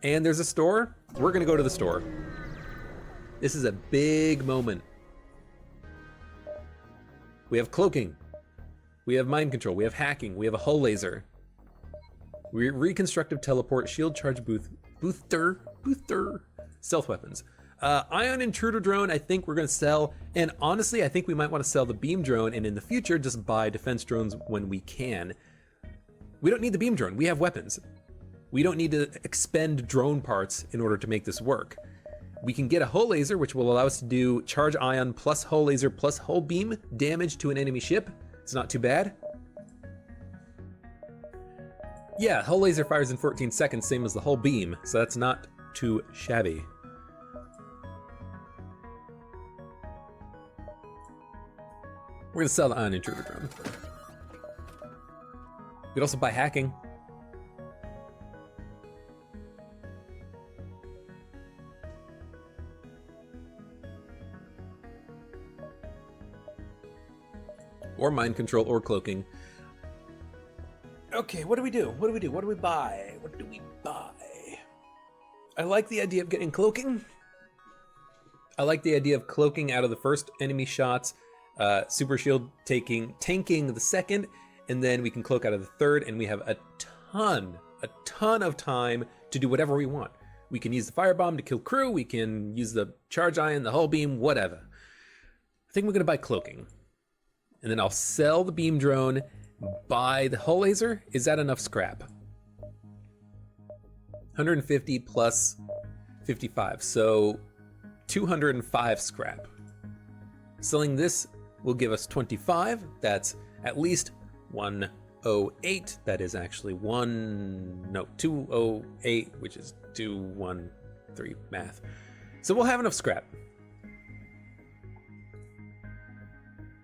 S1: And there's a store. We're gonna go to the store. This is a big moment. We have cloaking. We have mind control. We have hacking. We have a hull laser. Reconstructive teleport, shield charge booster, stealth weapons. Ion intruder drone, I think we're gonna sell. And honestly, I think we might wanna sell the beam drone and in the future just buy defense drones when we can. We don't need the beam drone, we have weapons. We don't need to expend drone parts in order to make this work. We can get a hull laser, which will allow us to do charge ion plus hull laser plus hull beam damage to an enemy ship. It's not too bad. Yeah, hull laser fires in 14 seconds, same as the hull beam, so that's not too shabby. We're gonna sell the ion intruder drone. We could also buy hacking. Or mind control or cloaking. Okay, what do we do? What do we do? What do we buy? What do we buy? I like the idea of getting cloaking. I like the idea of cloaking out of the first enemy shots, super shield tanking the second, and then we can cloak out of the third, and we have a ton of time to do whatever we want. We can use the firebomb to kill crew, we can use the charge ion, the hull beam, whatever. I think we're gonna buy cloaking. And then I'll sell the beam drone, buy the hull laser. Is that enough scrap? 150 plus 55, so 205 scrap. Selling this will give us 25, that's at least 108, that is actually 208, which is 213 math. So we'll have enough scrap.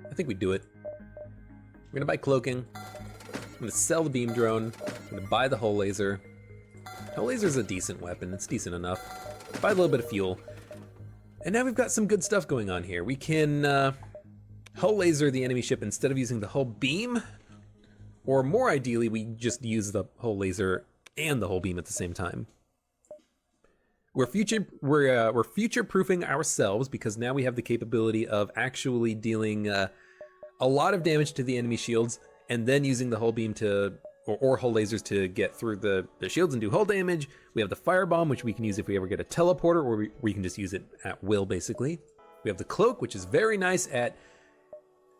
S1: I think we do it. We're gonna buy cloaking. I'm gonna sell the beam drone. I'm gonna buy the hull laser. Hull laser is a decent weapon, it's decent enough. Buy a little bit of fuel. And now we've got some good stuff going on here. We can hull laser the enemy ship instead of using the hull beam. Or more ideally, we just use the hull laser and the hull beam at the same time. We're future-proofing ourselves because now we have the capability of actually dealing a lot of damage to the enemy shields and then using the hull beam or hull lasers to get through the shields and do hull damage. We have the firebomb, which we can use if we ever get a teleporter, or we can just use it at will, basically. We have the cloak, which is very nice at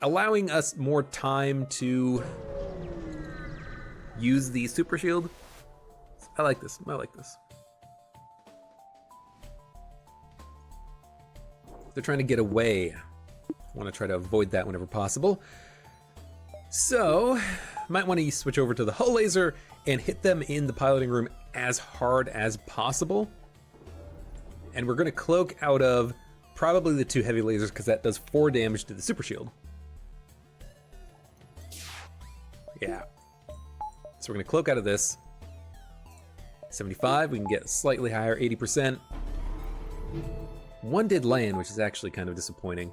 S1: allowing us more time to use the super shield. I like this. I like this. They're trying to get away. I want to try to avoid that whenever possible. So, might want to switch over to the hull laser and hit them in the piloting room as hard as possible. And we're going to cloak out of Probably the 2 heavy lasers, because that does 4 damage to the super shield. Yeah. So we're gonna cloak out of this. 75, we can get slightly higher, 80%. One did land, which is actually kind of disappointing.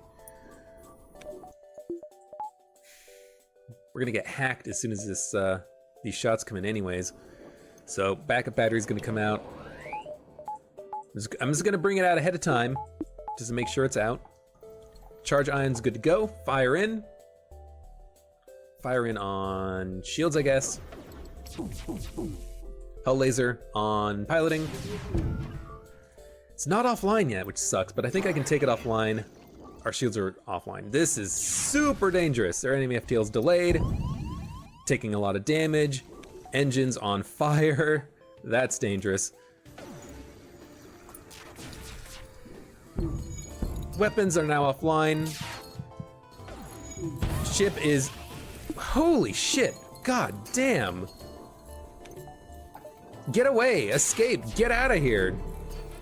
S1: We're gonna get hacked as soon as this these shots come in anyways. So backup battery's gonna come out. I'm just gonna bring it out ahead of time, just to make sure it's out. Charge ion's good to go. Fire in. Fire in on shields, I guess. Hull laser on piloting. It's not offline yet, which sucks, but I think I can take it offline. Our shields are offline. This is super dangerous. Our enemy FTL's delayed, taking a lot of damage. Engines on fire. That's dangerous. Weapons are now offline. Ship is... Holy shit. God damn. Get away. Escape. Get out of here.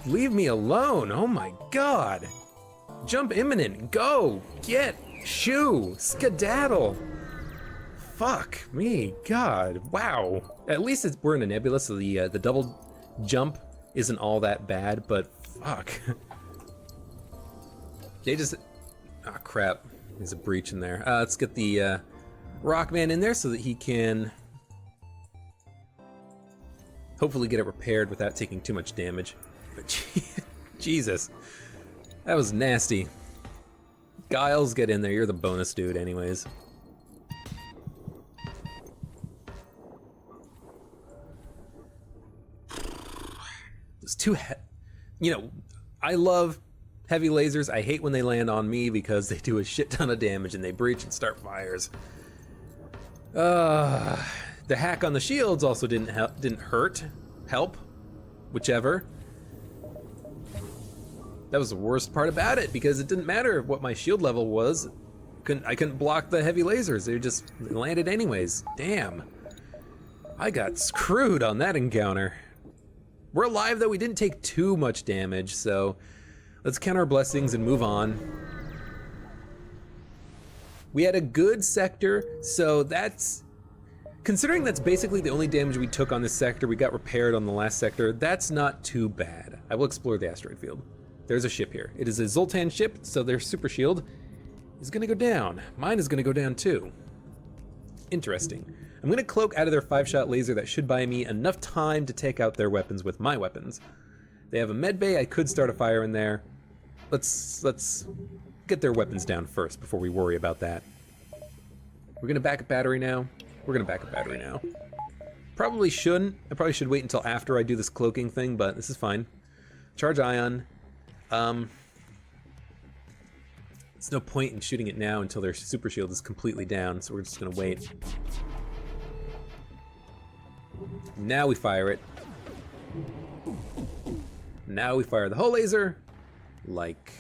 S1: Leave me alone. Oh my god. Jump imminent. Go. Get. Shoo. Skedaddle. Fuck me. God. Wow. At least we're in a nebula, so the double jump isn't all that bad, but fuck. They just... Ah, crap. There's a breach in there. Let's get the Rockman in there so that he can hopefully get it repaired without taking too much damage. But Jesus. That was nasty. Giles, get in there. You're the bonus dude anyways. There's two you know, I love heavy lasers. I hate when they land on me because they do a shit ton of damage and they breach and start fires. The hack on the shields also didn't help, whichever. That was the worst part about it because it didn't matter what my shield level was. I couldn't block the heavy lasers. They landed anyways. Damn. I got screwed on that encounter. We're alive though. We didn't take too much damage, so let's count our blessings and move on. We had a good sector, so that's... Considering that's basically the only damage we took on this sector, we got repaired on the last sector, that's not too bad. I will explore the asteroid field. There's a ship here. It is a Zoltan ship, so their super shield is gonna go down. Mine is gonna go down too. Interesting. I'm gonna cloak out of their 5-shot laser. That should buy me enough time to take out their weapons with my weapons. They have a med bay. I could start a fire in there. Let's get their weapons down first before we worry about that. We're gonna back up battery now. We're gonna back up battery now. Probably shouldn't. I probably should wait until after I do this cloaking thing, but this is fine. Charge ion. There's no point in shooting it now until their super shield is completely down, so we're just gonna wait. Now we fire it. Now we fire the hull laser, like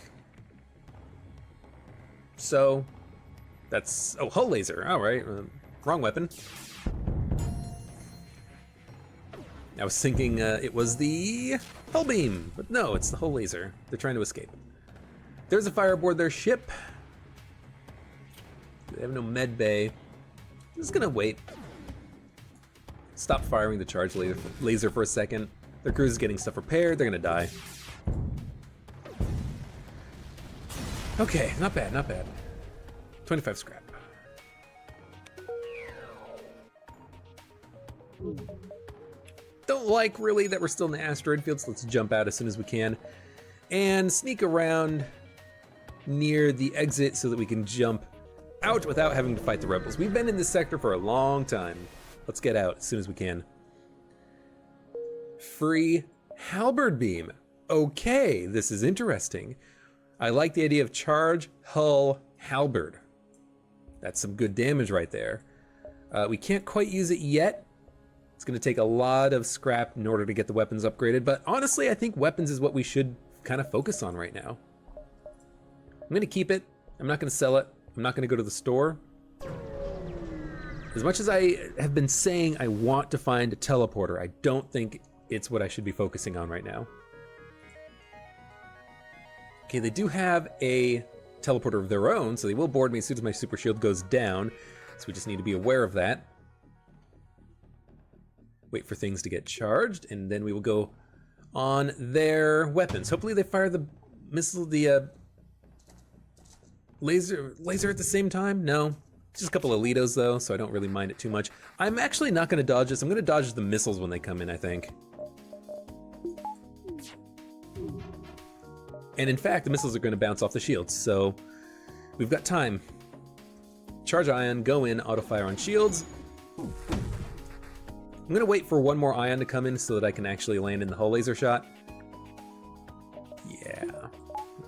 S1: so. That's, oh, hull laser, all right, wrong weapon. I was thinking it was the hull beam, but no, it's the hull laser. They're trying to escape. There's a fire aboard their ship. They have no med bay. I'm just gonna wait. Stop firing the charge laser for a second. Their crew is getting stuff repaired. They're gonna die. Okay, not bad, not bad. 25 scrap. Don't like really that we're still in the asteroid field, so let's jump out as soon as we can and sneak around near the exit so that we can jump out without having to fight the rebels. We've been in this sector for a long time. Let's get out as soon as we can. Free halberd beam. Okay, this is interesting. I like the idea of charge, hull, halberd. That's some good damage right there. We can't quite use it yet. It's gonna take a lot of scrap in order to get the weapons upgraded, but honestly, I think weapons is what we should kind of focus on right now. I'm gonna keep it. I'm not gonna sell it. I'm not gonna go to the store. As much as I have been saying I want to find a teleporter, I don't think it's what I should be focusing on right now. Okay, they do have a teleporter of their own, so they will board me as soon as my super shield goes down. So we just need to be aware of that. Wait for things to get charged, and then we will go on their weapons. Hopefully they fire the missile, the laser at the same time? No. Just a couple of Litos though, so I don't really mind it too much. I'm actually not gonna dodge this. I'm gonna dodge the missiles when they come in, I think. And in fact, the missiles are gonna bounce off the shields, so we've got time. Charge ion, go in, auto fire on shields. I'm gonna wait for one more ion to come in so that I can actually land in the hull laser shot.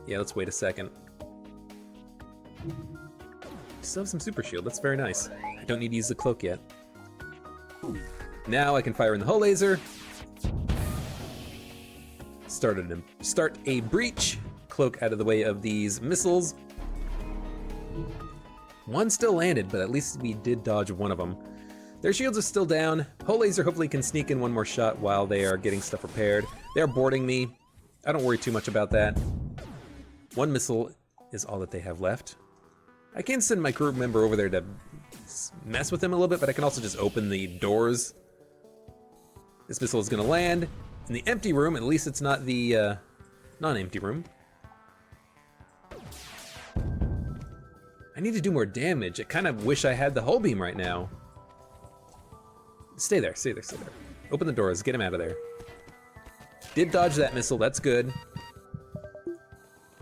S1: Yeah, let's wait a second. Still have some super shield, that's very nice. I don't need to use the cloak yet. Now I can fire in the hull laser. Start a breach. Cloak out of the way of these missiles. One still landed, but at least we did dodge one of them. Their shields are still down. Hull laser hopefully can sneak in one more shot while they are getting stuff repaired. They are boarding me. I don't worry too much about that. One missile is all that they have left. I can send my crew member over there to mess with them a little bit, but I can also just open the doors. This missile is gonna land in the empty room. At least it's not the non-empty room. I need to do more damage. I kind of wish I had the hull beam right now. Stay there, stay there, stay there. Open the doors, get him out of there. Did dodge that missile, that's good.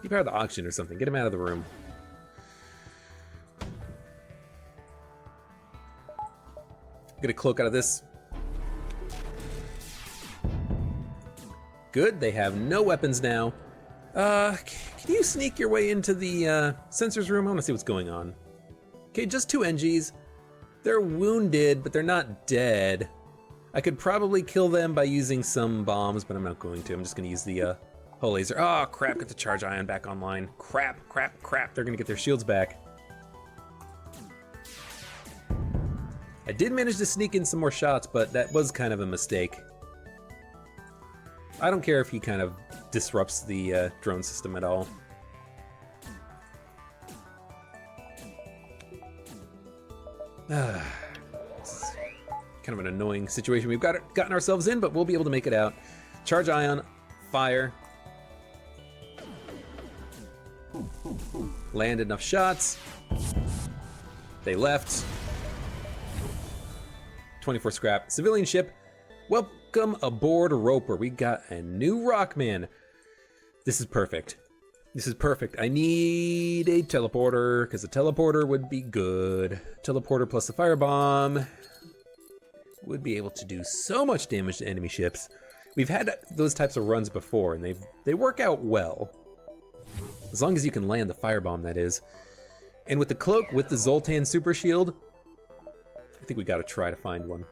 S1: Keep out of the oxygen or something, get him out of the room. Get a cloak out of this. Good, they have no weapons now. Can you sneak your way into the sensors room? I wanna see what's going on. Okay, just 2 NGs. They're wounded, but they're not dead. I could probably kill them by using some bombs, but I'm not going to. I'm just gonna use the hull laser. Oh crap, get the charge ion back online. Crap. They're gonna get their shields back. I did manage to sneak in some more shots, but that was kind of a mistake. I don't care if he kind of disrupts the drone system at all. This is kind of an annoying situation we've gotten ourselves in, but we'll be able to make it out. Charge ion, fire. Land enough shots. They left. 24 scrap. Civilian ship. Welcome aboard Roper. We got a new Rockman. This is perfect. This is perfect. I need a teleporter, because a teleporter would be good. Teleporter plus a firebomb would be able to do so much damage to enemy ships. We've had those types of runs before, and they work out well. As long as you can land the firebomb, that is. And with the cloak, with the Zoltan super shield, I think we gotta try to find one.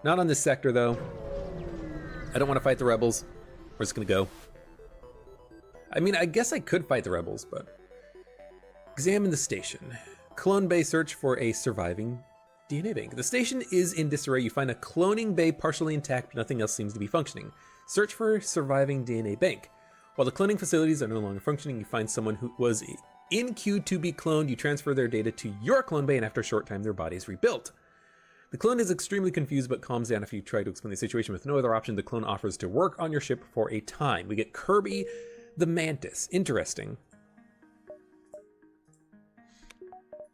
S1: Not on this sector, though. I don't want to fight the rebels. We're just gonna go. I mean, I guess I could fight the rebels, but... Examine the station. Clone Bay, search for a surviving DNA bank. The station is in disarray. You find a cloning bay partially intact, but nothing else seems to be functioning. Search for a surviving DNA bank. While the cloning facilities are no longer functioning, you find someone who was in queue to be cloned. You transfer their data to your clone bay, and after a short time, their body is rebuilt. The clone is extremely confused, but calms down if you try to explain the situation. With no other option, the clone offers to work on your ship for a time. We get Kirby the Mantis. Interesting.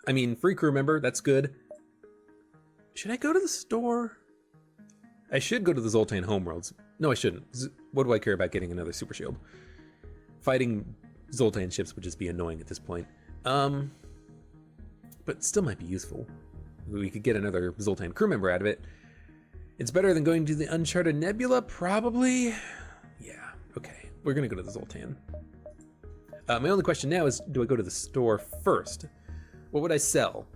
S1: I mean, free crew member, that's good. Should I go to the store? I should go to the Zoltan homeworlds. No, I shouldn't. What do I care about getting another super shield? Fighting Zoltan ships would just be annoying at this point. But still might be useful. We could get another Zoltan crew member out of it. It's better than going to the Uncharted Nebula, probably. Yeah, okay. We're gonna go to the Zoltan. My only question now is, do I go to the store first? What would I sell?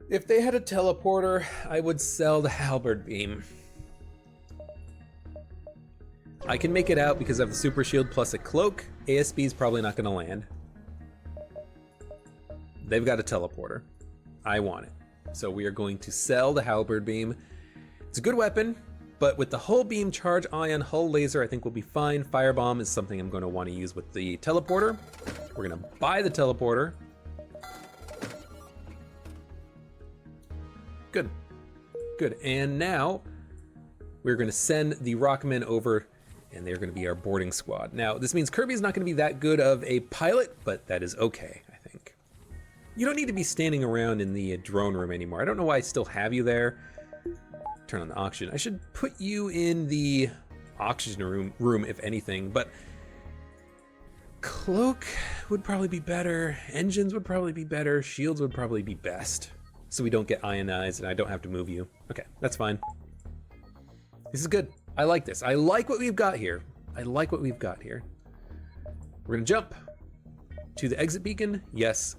S1: If they had a teleporter, I would sell the halberd beam. I can make it out because I have the super shield plus a cloak. ASB is probably not gonna land. They've got a teleporter. I want it. So we are going to sell the halberd beam. It's a good weapon, but with the hull beam, charge ion, hull laser, I think we'll be fine. Firebomb is something I'm going to want to use with the teleporter. We're going to buy the teleporter. Good. Good. And now we're going to send the Rockmen over, and they're going to be our boarding squad. Now, this means Kirby's not going to be that good of a pilot, but that is okay, I think. You don't need to be standing around in the drone room anymore. I don't know why I still have you there. Turn on the oxygen. I should put you in the oxygen room if anything, but cloak would probably be better. Engines would probably be better. Shields would probably be best, so we don't get ionized and I don't have to move you. Okay, that's fine. This is good. I like this. I like what we've got here. I like what we've got here. We're gonna jump to the exit beacon. Yes,